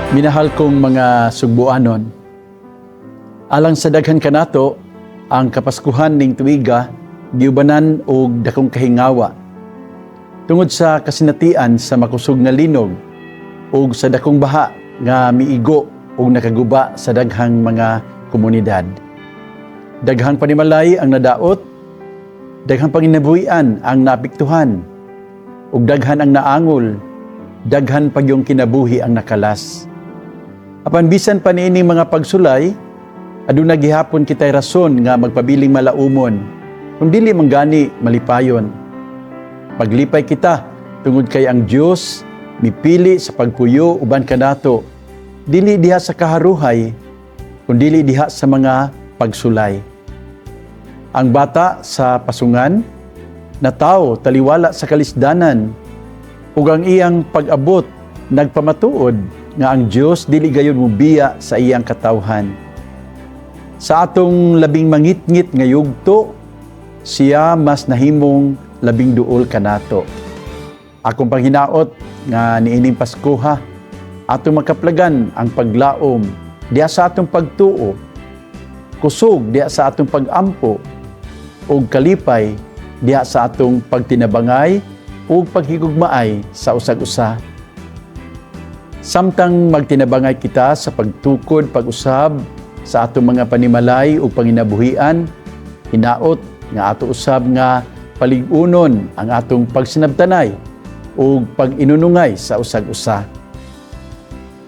Minahal kong mga sugbuanon, alang sa daghan kanato, ang kapaskuhan ning tuiga, giubanan og dakong kahingawa. Tungod sa kasinatian sa makusog nga linog, ug sa dakong baha nga miigo ug nakaguba sa daghang mga komunidad. Daghang panimalay ang nadaot, daghang panginabuhian ang naapektuhan, ug daghan ang naangol, daghan pagyong kinabuhi ang nakalas. Apan bisan pa niining mga pagsulay, aduna gihapon kitay rason nga magpabiling malaumon, kung dili manggani malipayon. Paglipay kita tungod kay ang Dios mipili sa pagpuyo uban kanato, dili diha sa kaharuhay, kundi diha sa mga pagsulay. Ang bata sa pasungan, natawo taliwala sa kalisdanan, ug ang iyang pag-abot nagpamatuod nga ang Dios dili gayon mubiya sa iyang katawhan. Sa atong labing mangitngit nga yugto, siya mas nahimong labing duol kanato. Akong panghinaot nga niining Paskuha, atong makaplagan ang paglaom diha sa atong pagtuo, kusog diha sa atong pag-ampo, ug kalipay diha sa atong pagtinabangay ug paghigugmaay sa usag-usa. Samtang magtinabangay kita sa pagtukod, pag-usab sa atong mga panimalay ug panginabuhian, hinaot nga ato usab nga palig-unon ang atong pagsinabtanay ug pag-inunungay sa usag-usa.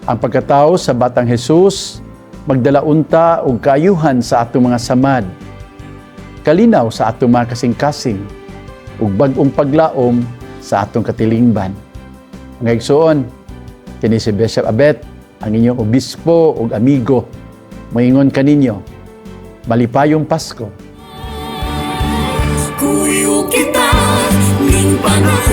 Ang pagkatao sa Batang Hesus magdala unta og kaayuhan sa atong mga samad, kalinaw sa atong mga kasing-kasing ug bag-ong paglaom sa atong katilingban. Mga igsoon, kini si Bishop Abet, ang inyong obispo ug amigo. Moingon kaninyo, malipayong Pasko. Kuyo kita ning panahon.